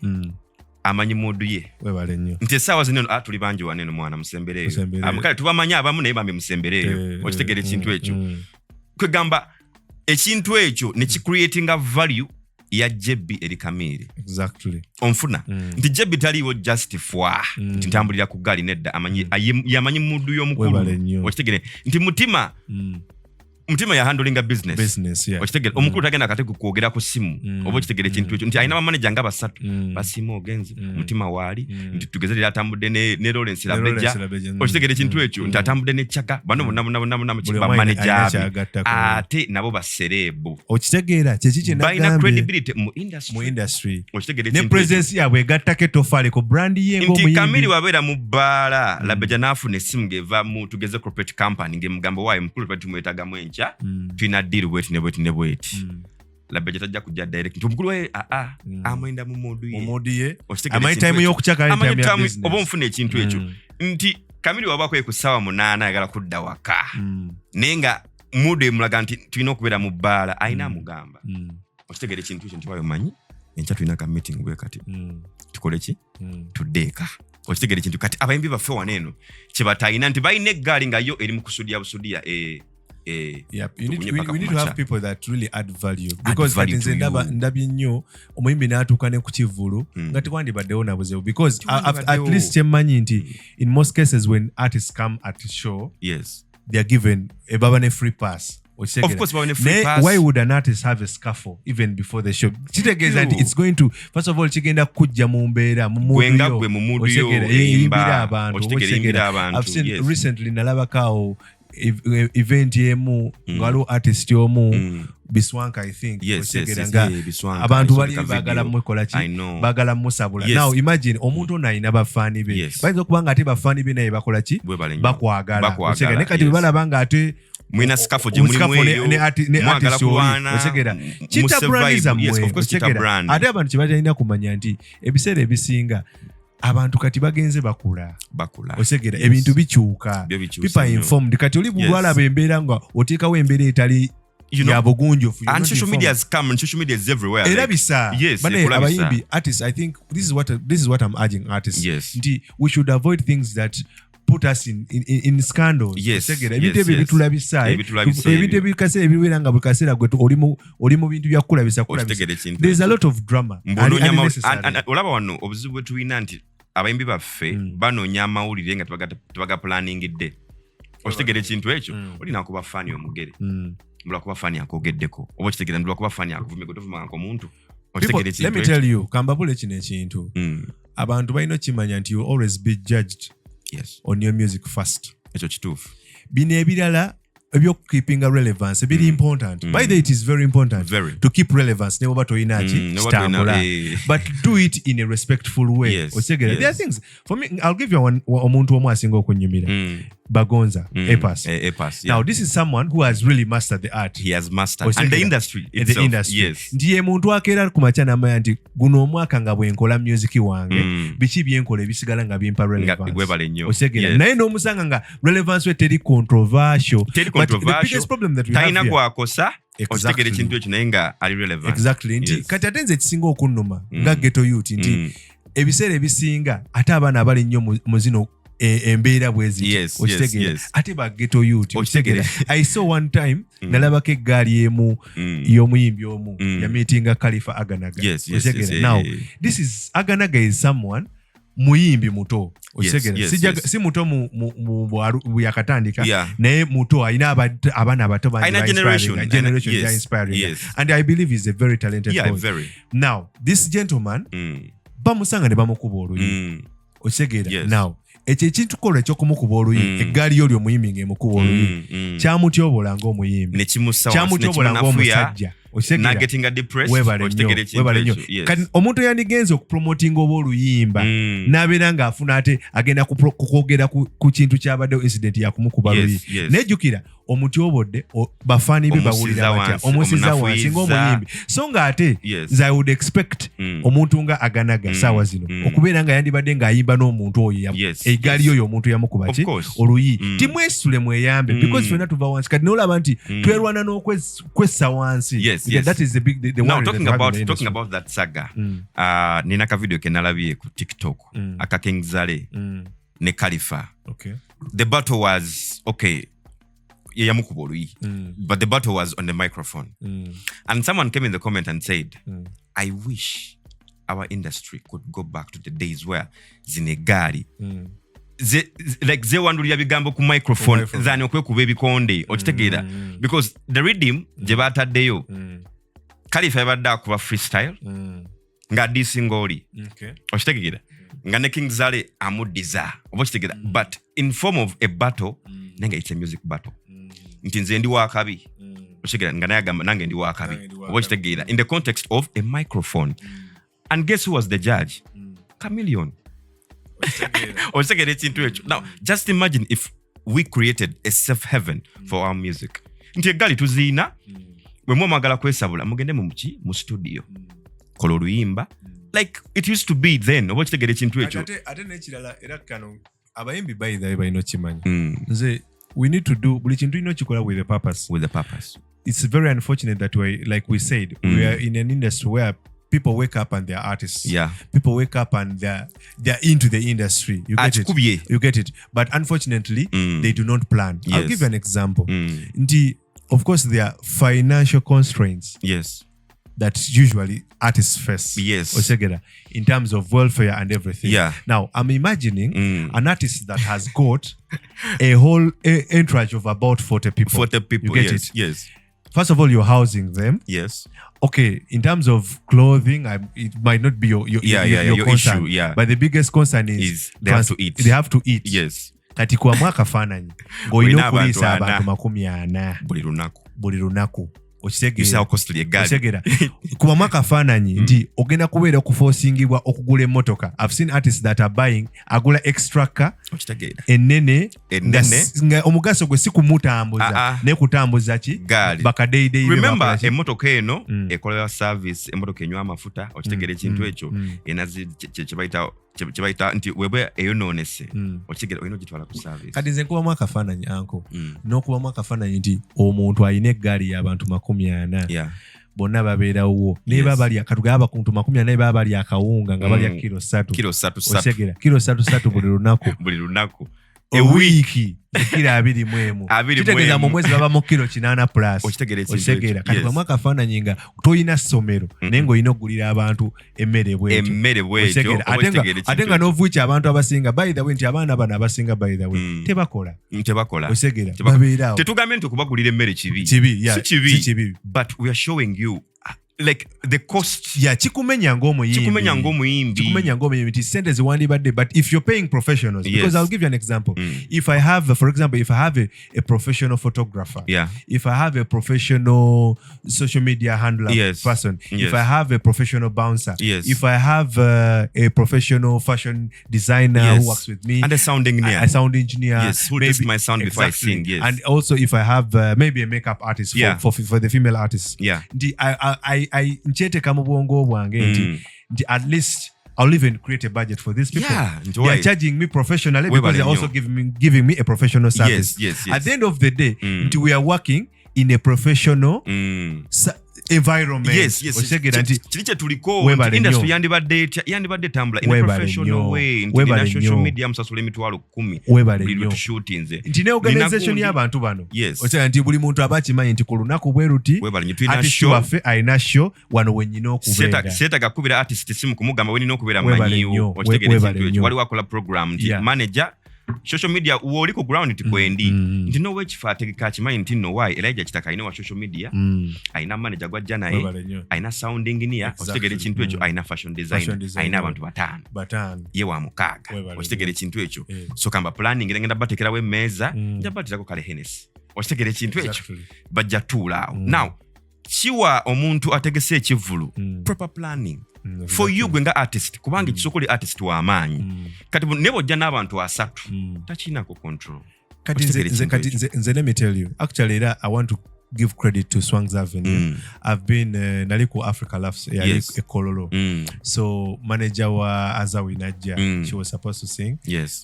amanyi modu ye webale nnyo nti essaawa zino tuli bangi waneno mwana musembereeyo amukale tubamanyi abamu naye bambi musembereeyo okitegere ekintu ekyo kwegamba ekintu ekyo ne kicreatinga value ya JB eri Kamere exactly onfuna nti JB taliwo justify nti ntambulira ku gali nedda yamanyi mudu y'omukulu okitegere nti mutima ya handlinga business yeah. okitegere omukulu tagenda kate kukwogera ku simu oba okitegere ekintu ekyo nti alina bamanager nga basatu basiima ogenze mutima waali nti tugeze atambudde ne Lawrence Labeja okitegere ekintu ekyo nti atambudde ne Chaka bano bonna mukiba manager ate nabo baserebu okitegeera kyeki balina credibility mu industry okitegere ne presence yabwe egattako etofali ku brand ye ng'omuyimbi nti Kamere wabeera mu bbaala Labeja n'afuna essimu ng'eva mu tugeze corporate company ng'emugamba waayo mukulu tumwetagamu enca tulina deal bweti ne bweti Labeja tajja kujja direct nti omukulu we amwenda mu modu ye amanyi time y'okucaka oba onfuna ekintu ekyo nti Kamere wabako ku ssaawa 8 ayagala kudda waka naye nga modu emulaga nti tulina okubeera mu bbaala ayina amugamba okitegere ekintu ekyo nti wayo manyi enkya tulina ka meeting bwe kati tukole ki tuddeeka okitegere ekintu kati abayimbi baffe waneeno kye batayina nti balina eggaali nga yo eri mu kusudia busudia Yep. We need to have people that really add value because katinze ndabye nnyo omuyimbi n'atuuka ne ku kivulu nga tekwandibaddewo nabuzeewo because at least kyemmanyi nti in most cases when artists come at a show they are given baba ne free pass. Of course, why would an artist have a scuffle even before the show? Kitegeeza nti it's going to first of all kigenda kujja mu mbeera mu mudu yo yimbira abantu. I've seen recently nalabakaawo event yemu ngalo artist yomu Biswanka I think abantu bali bagala mwekola ki bagala musabula now imagine omuntu ono ayina bafaani be bayinza okubanga ate bafaani be naye bakola ki bakwagala ne kati balabanga ate mwina scaffold je mulimu eyo mwagala kuwana otegera kita brand ate abantu kibatalina kumanya nti ebiseera ebisinga abantu kati bagenze bakula osegera ebintu bikyuka people informed kati oli bulwala bembeera nga oteekawo embeera etali ya bugunjufu and social media has come and social media is everywhere era bisa bane abayimbi artists I think this is what I'm urging artists nti we should avoid things that put us in scandals osegera ebintu ebyo bitulabisa ebintu ebikase ebiwera nga bukasera gwe oli mu bintu bya kulabisa there's a lot of drama olaba wano obuzibu bwe tulina nti abayimbi baffe banoonya amawulire nga tebaga planningidde okitegera ekintu ekyo olina kuba fani omugere mbula kuba fani akogeddeko oba okitegera ndula kuba fani akuvumye gwe tovumanga omuntu okitegera ekintu let me tell you kambabule kino ekintu abantu balina okimanya nti you always be judged on your music first ekyo kituufu bino ebirala ebyokukeepinga relevance ebiri important by the way it is very important to keep relevance never toyinaki kitambula but do it in a respectful way osegera there are things for me I'll give you omuntu omu asinga okunyumira Bagonza Epas now this is someone who has really mastered the art he has mastered and the industry itself ndiye muntu akeera kumacha namanya nti guno omwaka nga bwenkola music wange biki byenkola ebisigala nga bimpa relevance osegera naye n'omusanga nga relevance we teri controversial but the biggest problem that we have taina kwakosa okitegera ekintu ekyo naye nga ali relevant exactly nti kati ate nze ekisinga okunnuma nga ghetto youth nti ebiseera ebisinga ate abaana abali nnyo mu zino embeera bwezi okitegeera ate ba ghetto youth okitegeera I saw one time nalabako eggaali emu y'omuyimbi omu yameetinga Khalifa Aganaga okitegeera now this is Aganaga is someone muyimbi muto okitegeera si muto mu yakatandika naye muto ayina abaana abato generation inspiring and I believe he's a very talented boy now this gentleman bamusanga ne bamukuba oluyi okitegeera now ekyo ekintukola ekyokumukuba oluyi eggaali yo ly'omuyimbi ng'emukuba oluyi kyamutyobola ng'omuyimbi kyamutyobola ng'omusajja kati omuntu yandigenza okupromotinga oba oluyimba n'abeera ng'afuna ate agenda kukwogera ku kintu kyabaddewo incident yakumukuba luyi nejjukira omuti obodde bafani be bawulira batya omusiza wansi ng'omuyimbi so nga ate I would expect omuntu nga aganaga saawa zino okubeera nga yandibadde ng'ayimba n'omuntu oyo egali oyo omuntu yamukuba ki oluyi timwesule mweyambe because fena tuva wansi kati n'olaba nti twerwana n'okwessa wansi that is the now talking about that saga nina ka video ke nalabye ku TikTok aka King Zale ne Khalifa the battle was okay yamukuba oluyi but the battle was on the microphone and someone came in the comment and said I wish our industry could go back to the days where zine Egali zewandulira bigambo ku microphone zani okwekuba ebikonde okitegeera because the rhythm gye bataddeyo Khalifa yabadde akuba freestyle nga disingoli okitegeera nga ne King Zale amuddiza oba okitegeera but in form of a battle nenga it's a music battle nti nze ndi wakabi okitegeera nga naye agamba nange ndi wakabi oba okitegeera in the context of a microphone and guess who was the judge Chameleon okitegeera ekintu ekyo now just imagine if we created a safe heaven for our music nti Egali tuziina bwe mwamagala kwesabula mugende mu studio kola oluyimba like it used to be then oba okitegeera ekintu ekyo ate n'ekirala era kano abayimbi bayithayo balina okimanya nze we need to do buli kintu tulina okikola with a purpose it's very unfortunate that way like we said we are in an industry where people wake up and they're artists. People wake up and they're into the industry. You get it. But unfortunately, they do not plan. I'll give you an example. Of course, there are financial constraints. That usually artists face. In terms of welfare and everything. Now, I'm imagining an artist that has got a whole entourage of about 40 people. 40 people. You get it? First of all, you're housing them. Okay, in terms of clothing, it might not be your concern. Issue, but the biggest concern is they have to eat. They have to eat. Kati kwa mwaka fananyi ng'olina okuliisa abantu 40 buli lunaku. Okitegeera kuba mwaka faananyi nti ogenda kubeera okufoosingibwa okugula emmotoka. I've seen artists that are buying agula extra car ennene nga omugaso gwe si kumutambuza ne kutambuza ki bakadeideyi. Remember emmotoka eno ekolera service emmotoka enywa amafuta okitegeera ekintu ekyo enazi kyebayita nti webwe eyonoonese okitegeera olina ogitwala ku service. Kati nze nkubamu akafaananyi anko n'okubamu akafaananyi nti omuntu alina eggaali y'abantu 40 bonna babeerawo naye baba balya katugaba ku 40 baba balya akawunga nga balya kilo 3 kilo 3 buli lunaku ewiiki kilo 21 kitegeeza mu mwezi baba mu kilo 8 plus okitegeera kati bamu akafaananyi nga toyina ssomero naye ng'olina okugulira abantu emmere bwetyo ate nga n'ovuiki abantu abasinga by the way nti abaana bano abasinga by the way tebakola okitegeera babeerawo tetugambe nti okubagulira emmere kibi si kibi but we are showing you like the cost chikumenya ng'omuyimbi nti sente ziwandibadde but if you're paying professionals because I'll give you an example if I have for example if I have a professional photographer if I have a professional social media handler person if I have a professional bouncer if I have a professional fashion designer who works with me and a sound engineer who tests my sound before I sing and also if I have maybe a makeup artist for the female artists I nkyeteka mu bwongo bwange nti at least I'll even create a budget for these people. They are charging me professionally because they're also giving me a professional service. At the end of the day, we are working in a professional environment. Kiriche tuliko industry yandibadde tambula in a professional way in social media msasule emitwalo 10 buli tushuti nze ntine organization y'abantu bano otya nti buli muntu abakimanyi nti ku lunaku bwe ruti artist waffe alina show wano wenyina okubeera seta gakubira artist simu kumugamba wenina okubeera manyiwo okitegeeza ekyo wali wakola program nti manager social media woli ku ground tikwendi nti no wechifa ategeka kimanyi nti no why Elijah kitaka ino wa social media aina manager gwa jana aina sound engineer okitegere ekintu ekyo aina fashion designer aina abantu batano ye wa mukaga okitegere ekintu ekyo so kamba planning ngenda batekerawo emmeeza njabatirako kale Hennessy okitegere ekintu ekyo bajja tuulaawo now kiwa omuntu ategese ekivulu proper planning for you gwenga artist kubanga kisokole artist wa amaanyi kati nebo jja n'abantu 3 takinako control kati nze let me tell you actually I want to give credit to Swangs Avenue. I've been nali ku Africa Laughs yali ekololo. So manager wa Azawi Najja, she was supposed to sing.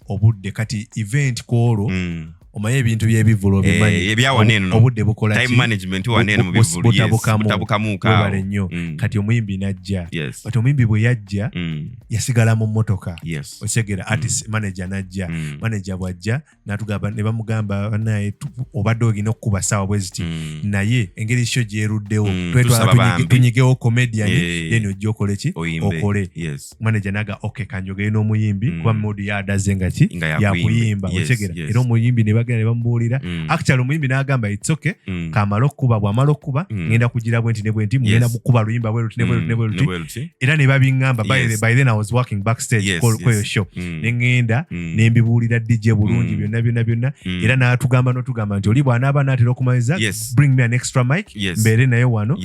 Obudde kati event kolo omaye ebintu by'ebivulu bimanyi obudde bukola time management wanene mu bivulu butabukamuka nnyo kati omuyimbi najja kati omuyimbi bwe yajja yasigala mu mmotoka osegera artist manager najja manager bwajja natugamba ne bamugamba naye obadde ogina okukuba ssaawa bwe ziti naye engeri show gyeruddewo twetwala tunyigewo comedian then ojja okole ki okole manager naga okay kanjogere n'omuyimbi kuba modi yadaze nga ki yakuyimba osegera era omuyimbi ne bamubuulira actually omuyimbi n'agamba it's okay kamala okuba bw'amala okuba ngenda kugira bwenti ne bwenti mugenda mukuba luyimba bweruti ne bweruti era ne babiŋŋamba by then I was working backstage kweyo show ne ngenda ne mbibuulira DJ bulungi byonna era n'atugamba n'otugamba nti oli bw'anaaba n'atera okumaliza bring me an extra mic mbeere naye wano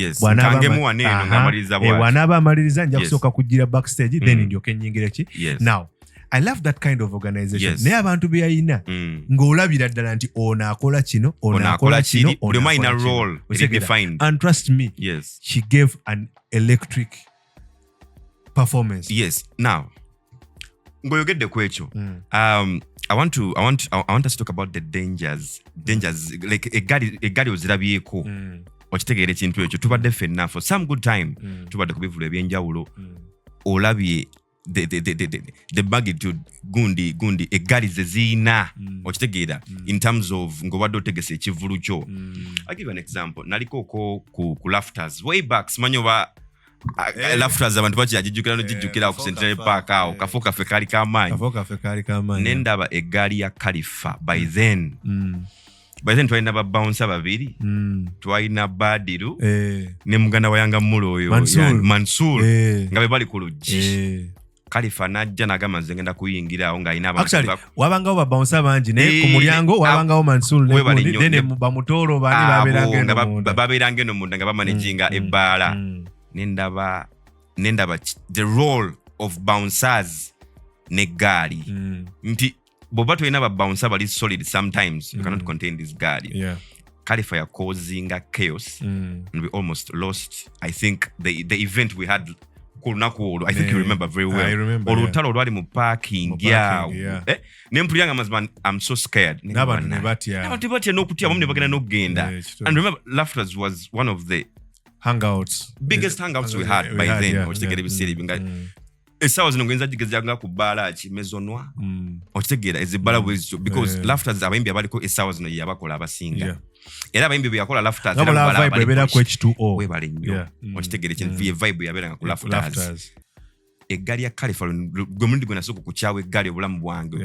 bw'anaaba amaliriza nja kusooka kugira backstage then ndyoke nnyingire ki now I love that kind of organization. Naye abantu be yayina ng'olabira ddala nti ono akola kino role defined. And trust me, she gave an electric performance. Now ngoyogedde ku ekyo I want us to talk about the dangers like egali ozirabyeko okitegeera ekintu ekyo tubadde ffenna for some good time tubadde ku bivulu ebyenjawulo olabye the magnitude gundi egali ze ziina okitegeera in terms of ngobadde otegese ekivulu kyo. I'll give you an example. Naliko ku laughters way back simanyo ba laughters abantu bakijjukira no jijjukira ku Central Park awo kafo kafe kali kamaanyi nendaba egali ya Khalifa by then twalina ba bouncer babiri twalina Badiru ne muganda wayanga mulo oyo Mansour nga bali ku luggi Khalifa najja nagamba nze ngenda kuyingira awo nga alina abantu wabangawo ba bouncer bangi ne ku mulyango wabangawo Mansour ne bamutolo bali babeeranga eno munda nga bamanaginga ebbaala nendaba the role of bouncers ne gaali nti boba tulina ba bouncer bali solid sometimes you cannot contain this gaali Khalifa ya causing a chaos and we almost lost I think the event we had I think you remember very well. Olutalo lwali mu parking yawo nempulira mazima I'm so scared n'abantu batya n'okutya bamwe bagenda n'okugenda and remember Laughters was one of the biggest hangouts we had by then okitegera ebiseera nga essaawa zino ngenza jigezanga ku bbaala ki mezonwa okitegeera ezibbaala bwezityo because Laughters abayimbi abaliko essaawa zino yabakola abasinga era abayimbi byakola Laughters webale nnyo okitegeera ekintu vibe yabeeranga ku Laughters egali ya Khalifa gwe mulundi gwe nasooka okukyawa egali obulamu bwange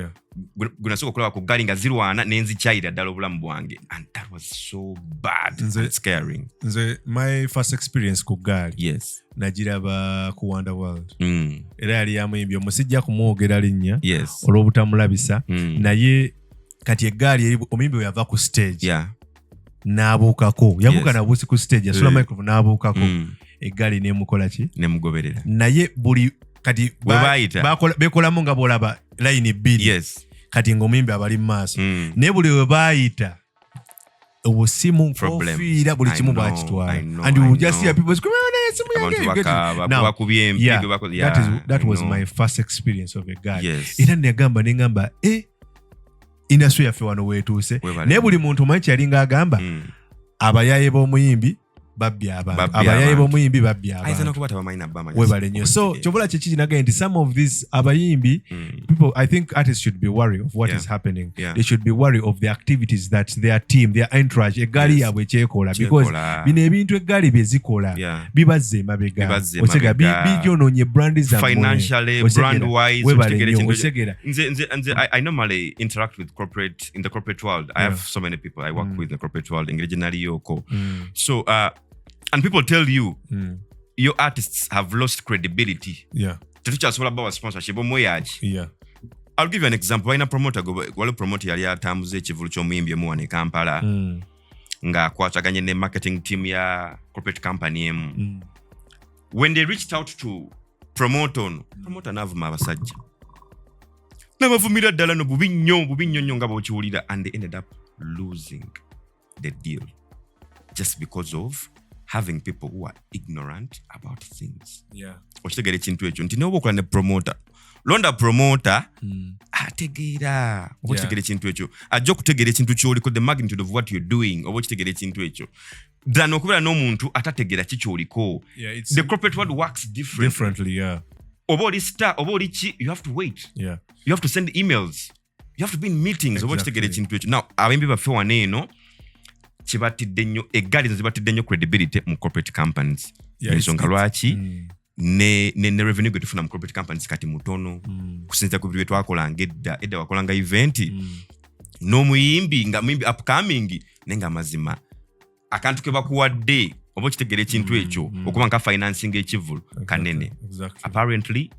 gwe nasooka okulaba ku gali nga zirwana n'enzikyayira ddala obulamu bwange and that was so bad and scaring. Nze my first experience ku gali nagiraba ku Wonderworld era yali yamuyimbi omusijja kumwogera linnya olw'obutamulabisa naye kati egali omuyimbi we yava ku stage n'abuukako yabuuka nabuusi ku stage yasula microphone n'abuukako egali nemukola ki nemugoberera naye buli kati bekolamu nga bwolaba line bbiri kati ng'omuyimbi abali mu maaso naye buli we baayita obusimu nkofiira buli kimu bakitwala and you just hear people screaming that was my first experience of a guy era negamba industry yaffe wano weetuuse naye buli muntu omanyi kyalinga agamba abayaye b'omuyimbi babbya abantu abayaye b'omuyimbi babbya abantu webale nnyo so kyobola kyekiri nagaye nti some of these abayimbi people I think artists should be worried of what is happening they should be worried of the activities that their team their entourage egaali yaabwe ekyekola because bino ebintu egaali bye zikola bibazze emabega osega bijonoonye brand zammwe financially brand wise osegera I normally interact with in the corporate world I have so many people I work with in the corporate world originally yoko so and people tell you your artists have lost credibility. Tetukyasobola bawa sponsorship omweyaki. I'll give you an example. Waina promoter wale promoter yali atambuza ekivulu ky'omuyimbi emu wano e Kampala nga akwataganye ne marketing team ya corporate company emu. When they reached out to promoter n'avuma abasajja n'abavumira ddala no bubi nnyo nga bw'okiwulira, and they ended up losing the deal just because of having people who are ignorant about things. Okitegeera ekintu ekyo nti n'oba okola ne promoter, londa promoter ategeera oba okitegeera ekintu ekyo, ajja okutegeera ekintu ky'oliko, the magnitude of what you're doing, oba okitegeera ekintu ekyo ddala n'okubeera n'omuntu atategeera ki ky'oliko. The corporate world works differently. Oba oli star, oba oli ki, you have to wait. You have to send emails. You have to be in meetings. Oba okitegeera ekintu ekyo. Now abembi baffe wano eno kibatidde nnyo, Egali zibatidde nnyo credibility mu corporate companies. Ensonga lwaki ne revenue gwe tufuna mu corporate companies kati mutono kusinziira ku bye twakolanga edda wakolanga event n'omuyimbi nga muyimbi upcoming nenga mazima akantu ke bakuwadde oba okitegeera ekintu ekyo okuba nka financing ekivulu kanene. Apparently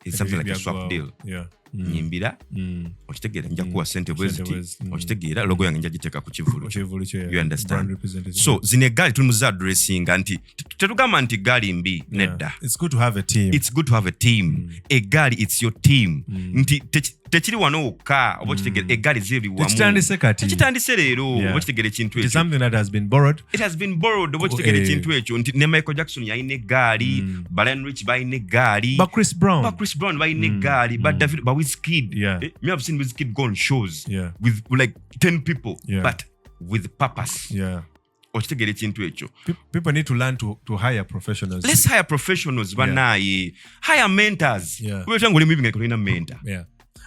it's something like a swap deal. Nyimbira okitegeera nja kuwa sente bweziti, okitegeera logo yange nja giteeka ku kivulu. You understand? So zino Egali tuli muza addressinga nti tetugamba nti Egali mbi nedda. It's good to have a team. Egali, it's your team. Nti tekiri wano wokka oba okitegeera Egali ziri wamu. Tekitandise leero oba okitegeera ekintu ekyo. It's something that has been borrowed. It has been borrowed oba okitegeera ekintu ekyo nti ne Michael Jackson yalina Egali, Brian Rich balina Egali, but Chris Brown balina Egali, but David, but Wizkid. Me have seen Wizkid go on shows with like 10 people, but with purpose. Okitegeera ekintu ekyo. People need to learn to hire professionals. Let's hire professionals. Banaye hire mentors. Wewe tangu limu ibinga kolina mentor.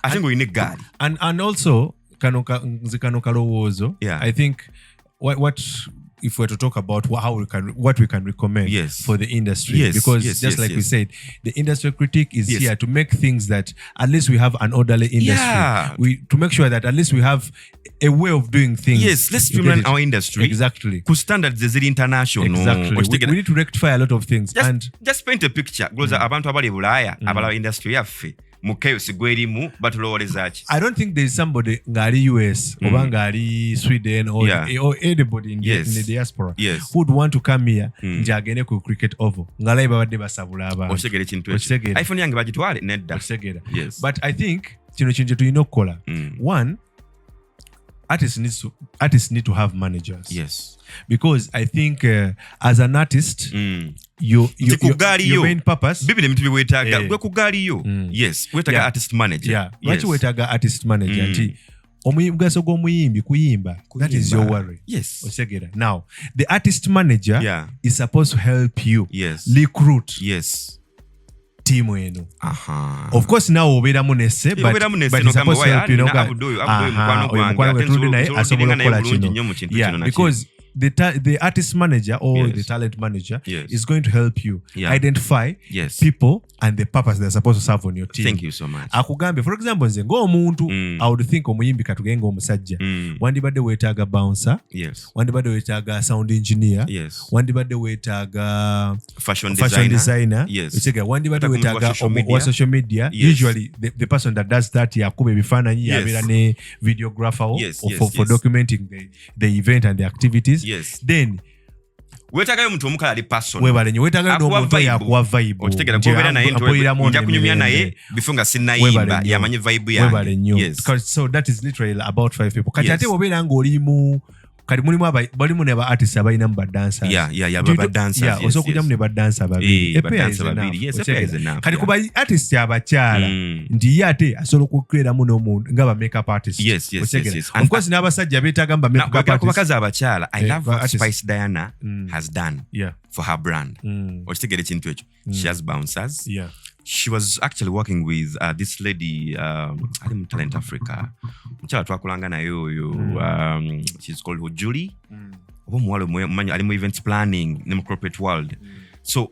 I think we need God. And also kano kalowoozo. I think what if we're to talk about what we can recommend for the industry, because we said, the industry critique is here to make things that at least we have an orderly industry. To make sure that at least we have a way of doing things. Let's streamline our industry. Exactly. Ku standards ziri international. Exactly. We need to rectify a lot of things. Just paint a picture. Abantu abali Bulaya, abala industry yaffe. Mukeyosi gwerimu batulowoleza ki. I don't think there is somebody ngari US oba ngari Sweden or anybody in the diaspora who would want to come here nje agende ku cricket oval ngalayi babadde basabula abantu. Otegere kintu ekyo. iPhone yange bagitwale nedda. But I think kino kintu tulina okukola. One, artists need to have managers. Because I think as an artist, your main purpose. Bibi nemitu biwetaga gwe kugaliyo. Wetaga artist manager. Lwaki wetaga artist manager nti omugaso gw'omuyimbi kuyimba, that is your worry. Osegera. Now, the artist manager is supposed to help you recruit team eno. Of course now obeeramu nesse, but it's supposed to help you know because the artist manager or the talent manager is going to help you identify people and the purpose they're supposed to serve on your team. Thank you so much. Akugambe, for example, nze ng'omuntu, I would think omuyimbi katugenga omusajja. Wandibadde weetaaga bouncer. Wandibadde weetaaga sound engineer. Wandibadde weetaaga fashion designer. Wandibadde weetaaga wa social media. Usually the person that does that yakuba ebifaananyi yabeera ne videographer for documenting the event and the activities. Then wetagayo omuntu omukala ali person webale nyo wetagayo n'omuntu yakuwa vibe okitegeera kubeera naye nja kunyumya naye before nga sinnayimba yamanye vibe yange. So that is literally about 5 people. Kati ate obeera ng'olimu kati mulimu ne ba artists abalina mu badancers. Osokujamu ne badansa babiri. Kati ku ba artists abakyala nti ye ate asobola okukoleramu n'omuntu nga ba makeup artists. Of course n'abasajja beetaaga mu ba makeup artists. Ku bakazi abakyala, I love what Spice Diana has done for her brand. Okitegeera ekintu ekyo. She has bouncers. She was actually working with this lady ali mu Talent Africa. Mukyala twakolanga naye oyo, she's called Julie. Oba muwala omumanyi ali mu events planning ne mu corporate world. So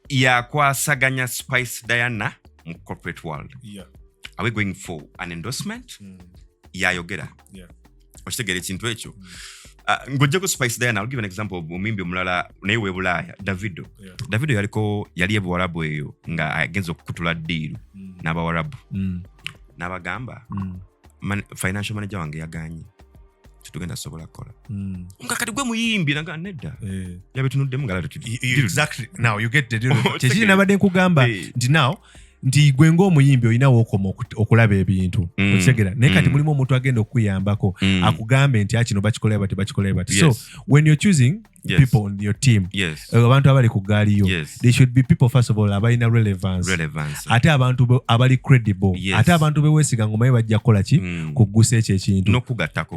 yakwasaganya Spice Diana mu corporate world. Are we going for an endorsement? Yayogera. Okitegeera ekintu ekyo. Ngojjeko Spice Diana, I'll give an example. Omuyimbi omulala naye we Bulaya, Davido yali ebwarabu eyo nga agenza okukutula ddiiru n'abawarabu n'abagamba financial manager wange yaganye tugenda sobola kola nga kati gwe muyimbi nanga nedda yabetunuddemu ngala exactly. Now you get the deal. Tekiri nabadde nkugamba nti now nti gwe ng'omuyimbi olinawo okoma okulaba ebintu okitegeera naye kati mulimu omuntu agenda okukuyambako akugambe nti kino bakikolera bati bakikolera bati so when you're choosing people on your team abantu abali ku gaaliyo they should be people first of all abalina relevance ate abantu abali credible ate abantu beweesiga ngomaye bajja kukola ki kuggusa ekyo ekintu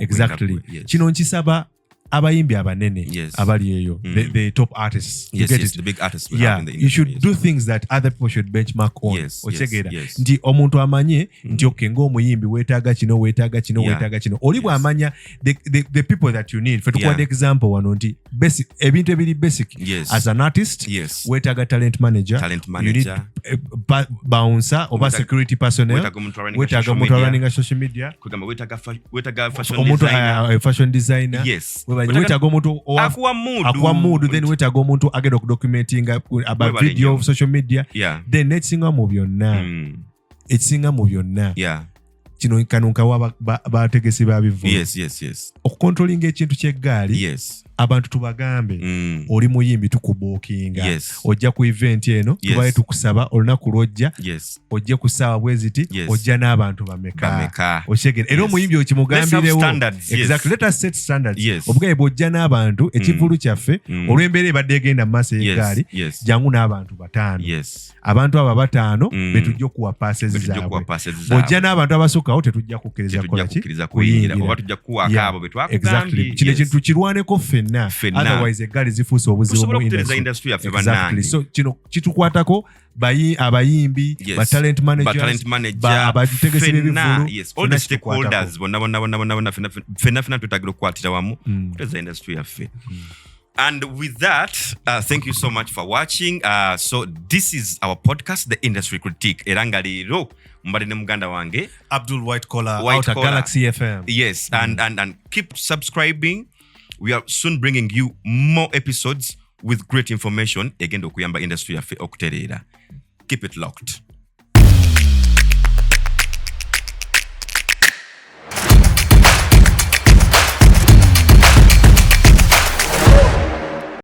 exactly kino nkisaba abayimbi abanene abali eyo the top artists the big artists you should do things that other people should benchmark on otegeera nti omuntu amanye nti okay ng'omuyimbi weetaaga kino oli bw'amanya the people that you need fe tukuwadde example wano nti ebintu ebiri basic as an artist weetaaga talent manager you need bouncer oba security personnel weetaaga omuntu running social media fashion designer wetaaga omuntu akuwa mood then wetaaga omuntu agenda okudocumentinga about video of social media then ekisinga mu byonna kino kanunkawa bategesi ba bivuga okukontrolinga ekintu ky'eggaali abantu tubagambe oli muyimbi tukubookinga ojja ku event eno tubaye tukusaba olunaku lwojja ojje ku ssaawa bwe ziti ojja n'abantu bameka okyegera era omuyimbi okimugambirewo exactly let us set standards obugaye bw'ojja n'abantu ekivulu kyaffe olw'embeera ebadde egenda mu maaso y'eggaali jangu n'abantu 5 abantu abo 5 betujja okuwa passes zaabwe bw'ojja n'abantu abasukkawo tetujja kukkiriza kuyingira exactly kino ekintu tukirwaneko ffenna otherwise eggaali zifuuse obuzibu mu industry exactly so kino kitukwatako abayimbi talent managers abategesi b'ebivulu all the stakeholders bonna ffenna twetaagira okukwatira wamu kuteza industry yaffe. And with that, thank you so much for watching. So this is our podcast, The Industry Critique. Eranga leero mbadde ne muganda wange Abdul White Collar out at Galaxy FM. Yes, and keep subscribing. We are soon bringing you more episodes with great information egenda okuyamba industry yaffe okutereera. Keep it locked.